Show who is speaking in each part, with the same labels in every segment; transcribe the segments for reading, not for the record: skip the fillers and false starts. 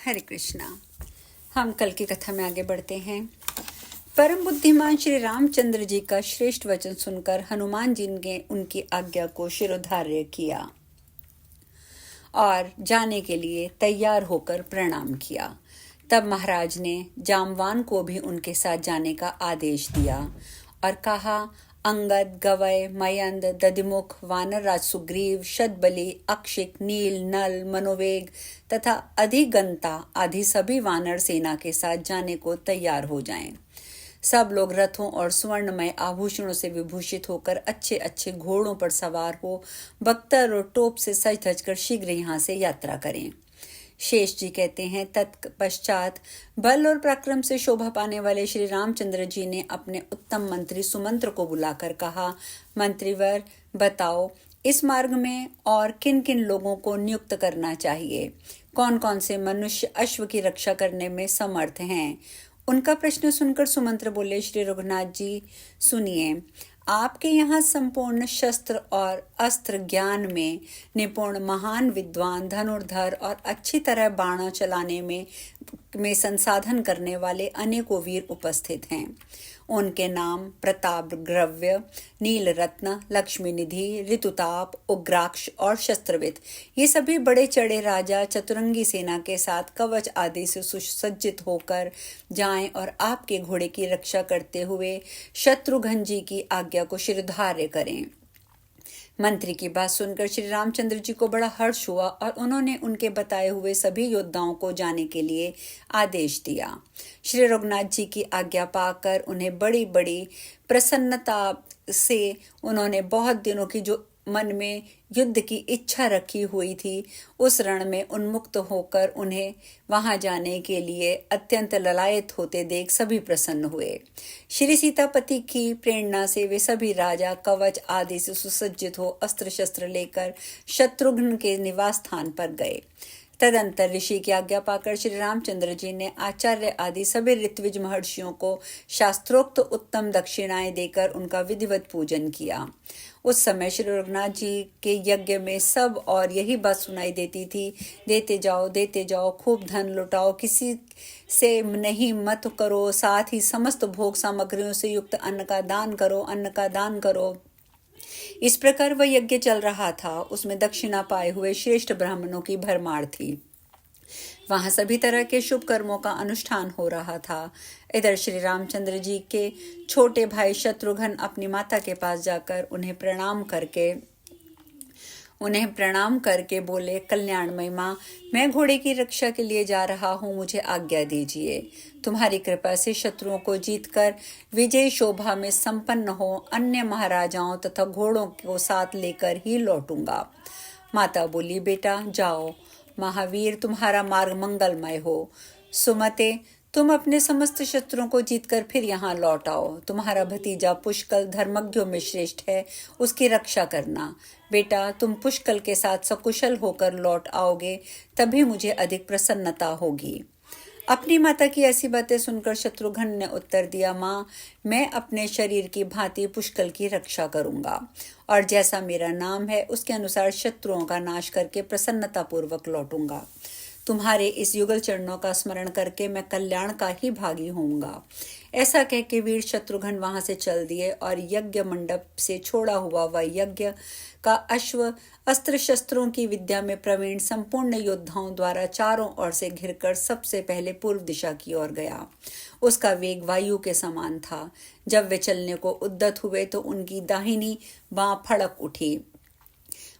Speaker 1: हरे कृष्णा। हम कल की कथा में आगे बढ़ते हैं। परम बुद्धिमान श्री रामचंद्र जी का श्रेष्ठ वचन सुनकर हनुमान जी ने उनकी आज्ञा को शिरोधार्य किया और जाने के लिए तैयार होकर प्रणाम किया। तब महाराज ने जामवान को भी उनके साथ जाने का आदेश दिया और कहा, अंगद, गवय, मयंद, दधिमुख, वानरराज सुग्रीव, शतबली, अक्षिक, नील, नल, मनोवेग तथा अधिगंता आदि सभी वानर सेना के साथ जाने को तैयार हो जाएं। सब लोग रथों और स्वर्णमय आभूषणों से विभूषित होकर अच्छे अच्छे घोड़ों पर सवार हो बख्तर और टोप से सज धज कर शीघ्र यहाँ से यात्रा करें। शेष जी कहते हैं, तत्पश्चात बल और पराक्रम से शोभा पाने वाले श्री रामचंद्र जी ने अपने उत्तम मंत्री सुमंत्र को बुलाकर कहा, मंत्रीवर बताओ, इस मार्ग में और किन किन लोगों को नियुक्त करना चाहिए? कौन कौन से मनुष्य अश्व की रक्षा करने में समर्थ हैं? उनका प्रश्न सुनकर सुमंत्र बोले, श्री रघुनाथ जी सुनिए, आपके यहाँ संपूर्ण शस्त्र और अस्त्र ज्ञान में निपुण महान विद्वान, धनुर्धर और अच्छी तरह बाण चलाने में संसाधन करने वाले अनेकों वीर उपस्थित हैं। उनके नाम प्रताप ग्रव्य, नील रत्न, लक्ष्मी निधि, ऋतुताप, उग्राक्ष और शस्त्रविद ये सभी बड़े चढ़े राजा चतुरंगी सेना के साथ कवच आदि से सुसज्जित होकर जाएं और आपके घोड़े की रक्षा करते हुए शत्रुघ्न जी की आज्ञा को शिरोधार्य करें। मंत्री की बात सुनकर श्री रामचंद्र जी को बड़ा हर्ष हुआ और उन्होंने उनके बताए हुए सभी योद्धाओं को जाने के लिए आदेश दिया। श्री रघुनाथ जी की आज्ञा पाकर उन्हें बड़ी बड़ी प्रसन्नता से उन्होंने बहुत दिनों की जो मन में युद्ध की इच्छा रखी हुई थी उस रण में उन्मुक्त होकर उन्हें वहां जाने के लिए अत्यंत ललायत होते देख सभी प्रसन्न हुए। श्री सीतापति की प्रेरणा से वे सभी राजा कवच आदि से सुसज्जित हो अस्त्र शस्त्र लेकर शत्रुघ्न के निवास स्थान पर गए। तदंतर ऋषि की आज्ञा पाकर श्री रामचंद्र जी ने आचार्य आदि सभी ऋत्विज महर्षियों को शास्त्रोक्त उत्तम दक्षिणाएं देकर उनका विधिवत पूजन किया। उस समय श्री रघुनाथ जी के यज्ञ में सब और यही बात सुनाई देती थी, देते जाओ, खूब धन लुटाओ, किसी से नहीं मत करो, साथ ही समस्त भोग सामग्रियों से युक्त अन्न का दान करो। इस प्रकार वह यज्ञ चल रहा था। उसमें दक्षिणा पाए हुए श्रेष्ठ ब्राह्मणों की भरमार थी। वहां सभी तरह के शुभ कर्मों का अनुष्ठान हो रहा था। इधर श्री रामचंद्र जी के छोटे भाई शत्रुघ्न अपनी माता के पास जाकर उन्हें प्रणाम करके बोले, कल्याणमयी माँ, मैं घोड़े की रक्षा के लिए जा रहा हूँ, मुझे आज्ञा दीजिए। तुम्हारी कृपा से शत्रुओं को जीतकर विजय शोभा में संपन्न हो अन्य महाराजाओं तथा घोड़ों को साथ लेकर ही लौटूंगा। माता बोली, बेटा जाओ, महावीर तुम्हारा मार्ग मंगलमय हो। सुमते, तुम अपने समस्त शत्रुओं को जीतकर फिर यहाँ लौट आओ। तुम्हारा भतीजा पुष्कल धर्मज्ञों में श्रेष्ठ है, उसकी रक्षा करना। बेटा, तुम पुष्कल के साथ सकुशल होकर लौट आओगे तभी मुझे अधिक प्रसन्नता होगी। अपनी माता की ऐसी बातें सुनकर शत्रुघ्न ने उत्तर दिया, माँ, मैं अपने शरीर की भांति पुष्कल की रक्षा करूंगा और जैसा मेरा नाम है उसके अनुसार शत्रुओं का नाश करके प्रसन्नता पूर्वक लौटूंगा। तुम्हारे इस युगल चरणों का स्मरण करके मैं कल्याण का ही भागी होऊंगा। ऐसा कह के वीर शत्रुघ्न वहां से चल दिए और यज्ञ मंडप से छोड़ा हुआ वह यज्ञ का अश्व अस्त्र शस्त्रों की विद्या में प्रवीण संपूर्ण योद्धाओं द्वारा चारों ओर से घिरकर सबसे पहले पूर्व दिशा की ओर गया। उसका वेग वायु के समान था। जब वे चलने को उद्यत हुए तो उनकी दाहिनी बां फड़क उठी,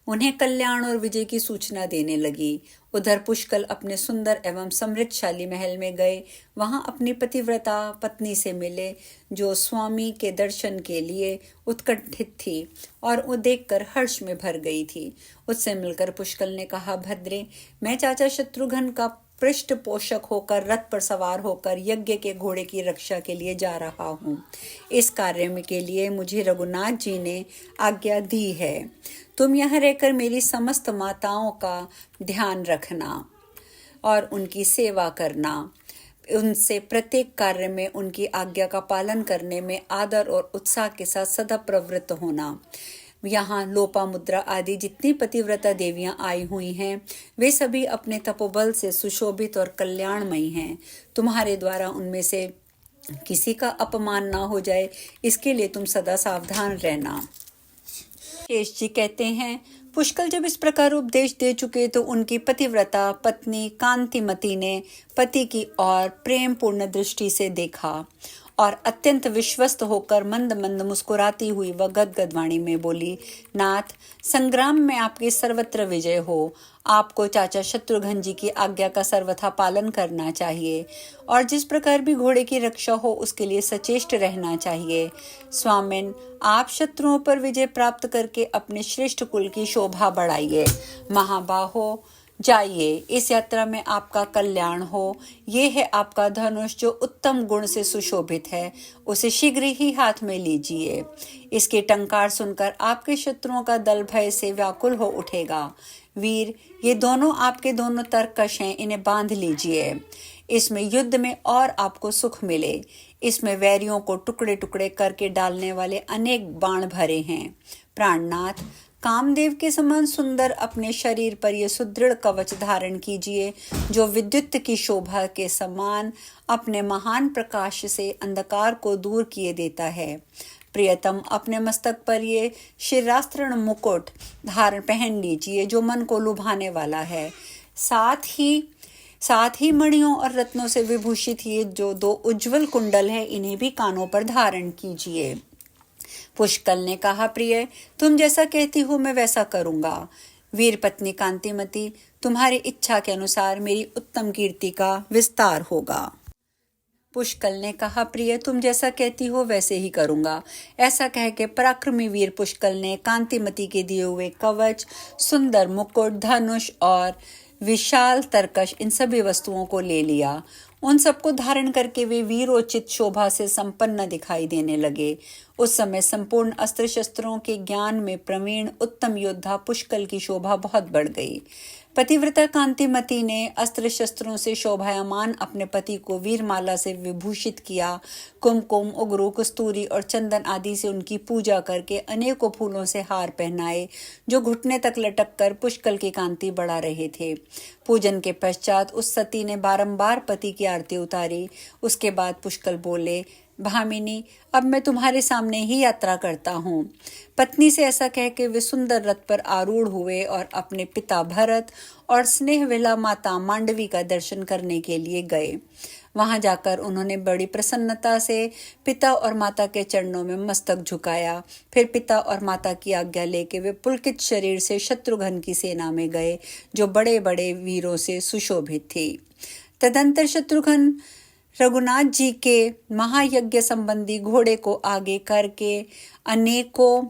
Speaker 1: उन्हें कल्याण और विजय की सूचना देने लगी। उधर पुष्कल अपने सुंदर एवं समृद्धशाली महल में गए। वहां अपनी पतिव्रता पत्नी से मिले, जो स्वामी के दर्शन के लिए उत्कंठित थी और वो देखकर हर्ष में भर गई थी। उससे मिलकर पुष्कल ने कहा, भद्रे, मैं चाचा शत्रुघ्न का पृष्ठ पोषक होकर रथ पर सवार होकर यज्ञ के घोड़े की रक्षा के लिए जा रहा हूँ। इस कार्य में के लिए मुझे रघुनाथ जी ने आज्ञा दी है। तुम यहाँ रहकर मेरी समस्त माताओं का ध्यान रखना और उनकी सेवा करना, उनसे प्रत्येक कार्य में उनकी आज्ञा का पालन करने में आदर और उत्साह के साथ सदा प्रवृत्त होना। यहाँ लोपामुद्रा आदि जितनी पतिव्रता देवियां आई हुई हैं वे सभी अपने तपोबल से सुशोभित और कल्याणमयी हैं। तुम्हारे द्वारा उनमें से किसी का अपमान ना हो जाए इसके लिए तुम सदा सावधान रहना। शेष जी कहते हैं, पुष्कल जब इस प्रकार उपदेश दे चुके तो उनकी पतिव्रता पत्नी कांतिमती ने पति की ओर प्रेम पूर्ण दृष्टि से देखा और अत्यंत विश्वस्त होकर मंद मंद मुस्कुराती हुई वह गदगद वाणी में बोली, नाथ, संग्राम में आपकी सर्वत्र विजय हो। आपको चाचा शत्रुघ्न जी की आज्ञा का सर्वथा पालन करना चाहिए और जिस प्रकार भी घोड़े की रक्षा हो उसके लिए सचेष्ट रहना चाहिए। स्वामिन, आप शत्रुओं पर विजय प्राप्त करके अपने श्रेष्ठ कुल की शोभा बढ़ाइए। महाबाहो, जाइए, इस यात्रा में आपका कल्याण हो। ये है आपका धनुष जो उत्तम गुण से सुशोभित है, उसे शीघ्र ही हाथ में लीजिए। इसके टंकार सुनकर आपके शत्रुओं का दल भय से व्याकुल हो उठेगा। वीर, ये दोनों आपके दोनों तरकश हैं, इन्हें बांध लीजिए। इसमें युद्ध में और आपको सुख मिले। इसमें वैरियों को टुकड़े टुकड़े करके डालने वाले अनेक बाण भरे हैं। प्राणनाथ, कामदेव के समान सुंदर अपने शरीर पर यह सुदृढ़ कवच धारण कीजिए जो विद्युत की शोभा के समान अपने महान प्रकाश से अंधकार को दूर किए देता है। प्रियतम, अपने मस्तक पर ये शिरास्त्रण मुकुट धारण पहन लीजिए जो मन को लुभाने वाला है। साथ ही मणियों और रत्नों से विभूषित ये जो 2 उज्जवल कुंडल है इन्हें भी कानों पर धारण कीजिए। पुष्कल ने कहा, प्रिय, तुम जैसा कहती हो मैं वैसा करूंगा। वीर पत्नी कांतिमती, तुम्हारी इच्छा के अनुसार मेरी उत्तम कीर्ति का विस्तार होगा। पुष्कल ने कहा, प्रिय, तुम जैसा कहती हो वैसे ही करूंगा। ऐसा कह के पराक्रमी वीर पुष्कल ने कांतिमती के दिए हुए कवच, सुंदर मुकुट, धनुष और विशाल तरकश इन सभी वस्तुओं को ले लिया। उन सबको धारण करके वे वीरोचित शोभा से संपन्न दिखाई देने लगे। उस समय संपूर्ण अस्त्र शस्त्रों के ज्ञान में प्रवीण उत्तम योद्धा पुष्कल की शोभा बहुत बढ़ गई। पतिव्रता कांतिमती ने अस्त्र शस्त्रों से शोभायमान अपने पति को वीरमाला से विभूषित किया। कुमकुम, उगरू, कस्तूरी और चंदन आदि से उनकी पूजा करके अनेकों फूलों से हार पहनाए जो घुटने तक लटक कर पुष्कल की कांति बढ़ा रहे थे। पूजन के पश्चात उस सती ने बारंबार पति की आरती उतारी। उसके बाद पुष्कल बोले, भामिनी, अब मैं तुम्हारे सामने ही यात्रा करता हूँ। पत्नी से ऐसा कह के वे सुंदर रथ पर आरूढ़ हुए और अपने पिता भरत और स्नेहविला माता मांडवी का दर्शन करने के लिए गए। वहां जाकर उन्होंने बड़ी प्रसन्नता से पिता और माता के चरणों में मस्तक झुकाया। फिर पिता और माता की आज्ञा लेके वे पुलकित शरीर से शत्रुघ्न की सेना में गए जो बड़े बड़े वीरों से सुशोभित थी। तदंतर शत्रुघ्न रघुनाथ जी के महायज्ञ संबंधी घोड़े को आगे करके अनेकों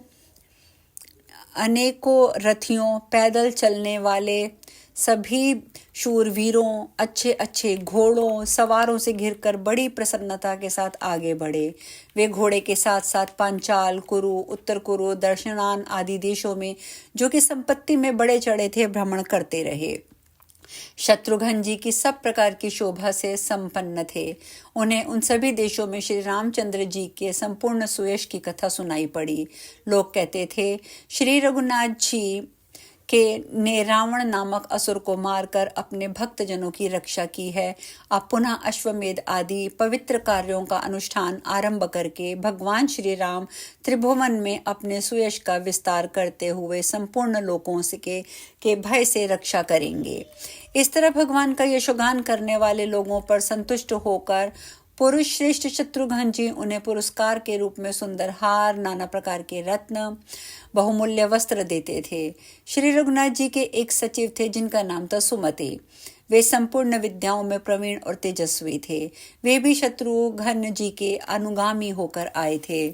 Speaker 1: रथियों, पैदल चलने वाले सभी शूरवीरों, अच्छे अच्छे घोड़ों, सवारों से घिरकर बड़ी प्रसन्नता के साथ आगे बढ़े। वे घोड़े के साथ साथ पांचाल, कुरु, उत्तर कुरु, दर्शनान आदि देशों में जो कि संपत्ति में बड़े चढ़े थे भ्रमण करते रहे। शत्रुघ्न जी की सब प्रकार की शोभा से संपन्न थे। उन्हें उन सभी देशों में श्री रामचंद्र जी के संपूर्ण सुयश की कथा सुनाई पड़ी। लोग कहते थे, श्री रघुनाथ जी ने रावण नामक असुर को मारकर अपने भक्तजनों की रक्षा की है। अब पुनः अश्वमेध आदि पवित्र कार्यों का अनुष्ठान आरंभ करके भगवान श्री राम त्रिभुवन में अपने सुयश का विस्तार करते हुए संपूर्ण लोकों के भय से रक्षा करेंगे। इस तरह भगवान का यशोगान करने वाले लोगों पर संतुष्ट होकर पुरुष श्रेष्ठ शत्रुघ्न जी उन्हें पुरस्कार के रूप में सुंदर हार, नाना प्रकार के रत्न, बहुमूल्य वस्त्र देते थे। श्री रघुनाथ जी के एक सचिव थे जिनका नाम था सुमति। वे संपूर्ण विद्याओं में प्रवीण और तेजस्वी थे। वे भी शत्रुघ्न जी के अनुगामी होकर आए थे।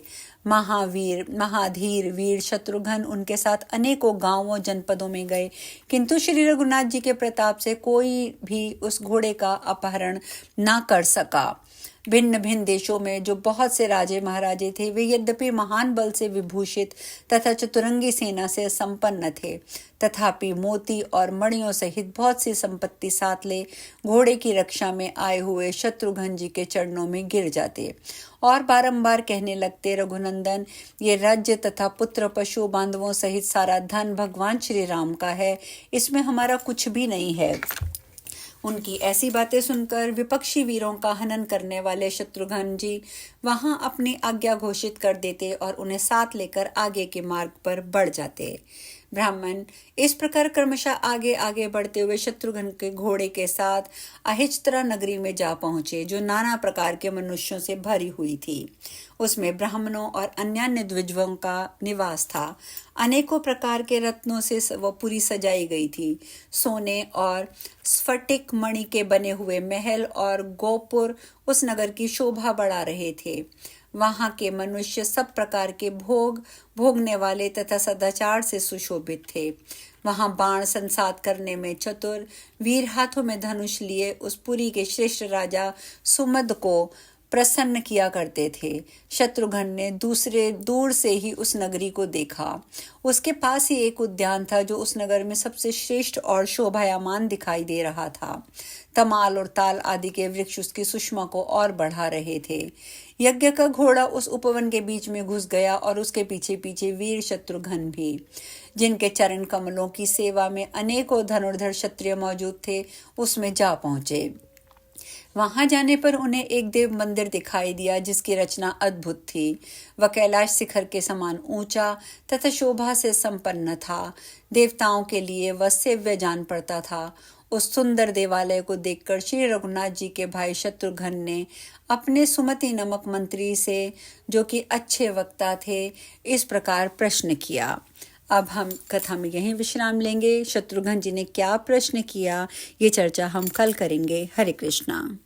Speaker 1: महाधीर वीर शत्रुघ्न उनके साथ अनेकों गांवों, जनपदों में गए, किंतु श्री रघुनाथ जी के प्रताप से कोई भी उस घोड़े का अपहरण ना कर सका। भिन्न भिन्न देशों में जो बहुत से राजे महाराजे थे, वे यद्यपि महान बल से विभूषित तथा चतुरंगी सेना से संपन्न थे, तथापि मोती और मणियों सहित बहुत सी संपत्ति साथ ले घोड़े की रक्षा में आए हुए शत्रुघ्न जी के चरणों में गिर जाते और बारंबार कहने लगते, रघुनंदन, ये राज्य तथा पुत्र पशु बांधवों सहित सारा धन भगवान श्री राम का है, इसमें हमारा कुछ भी नहीं है। उनकी ऐसी बातें सुनकर विपक्षी वीरों का हनन करने वाले शत्रुघ्न जी वहां अपनी आज्ञा घोषित कर देते और उन्हें साथ लेकर आगे के मार्ग पर बढ़ जाते। ब्राह्मण इस प्रकार क्रमशः आगे आगे बढ़ते हुए शत्रुघ्न के घोड़े के साथ अहिच्त्रा नगरी में जा पहुंचे, जो नाना प्रकार के मनुष्यों से भरी हुई थी। उसमें ब्राह्मणों और अन्य द्विजों का निवास था। अनेकों प्रकार के रत्नों से वह पूरी सजाई गई थी। सोने और स्फटिक मणि के बने हुए महल और गोपुर उस नगर की शोभा बढ़ा रहे थे। वहां के मनुष्य सब प्रकार के भोग भोगने वाले तथा सदाचार से सुशोभित थे। वहां बाण संसात करने में चतुर वीर हाथों में धनुष लिए उस पुरी के श्रेष्ठ राजा सुमद को प्रसन्न किया करते थे। शत्रुघ्न ने दूर से ही उस नगरी को देखा। उसके पास ही एक उद्यान था जो उस नगर में सबसे श्रेष्ठ और शोभायमान दिखाई दे रहा था। तमाल और ताल आदि के वृक्ष उसकी सुषमा को और बढ़ा रहे थे। यज्ञ का घोड़ा उस उपवन के बीच में घुस गया और उसके पीछे पीछे वीर शत्रुघ्न भी, जिनके चरण कमलों की सेवा में अनेकों धनुर्धर क्षत्रिय मौजूद थे, उसमें जा पहुंचे। वहां जाने पर उन्हें एक देव मंदिर दिखाई दिया जिसकी रचना अद्भुत थी। वह कैलाश शिखर के समान ऊंचा तथा शोभा से संपन्न था। देवताओं के लिए वह सेव्य जान पड़ता था। उस सुंदर देवालय को देखकर श्री रघुनाथ जी के भाई शत्रुघ्न ने अपने सुमति नामक मंत्री से, जो कि अच्छे वक्ता थे, इस प्रकार प्रश्न किया। अब हम कथा में यहीं विश्राम लेंगे। शत्रुघ्न जी ने क्या प्रश्न किया, ये चर्चा हम कल करेंगे। हरे कृष्णा।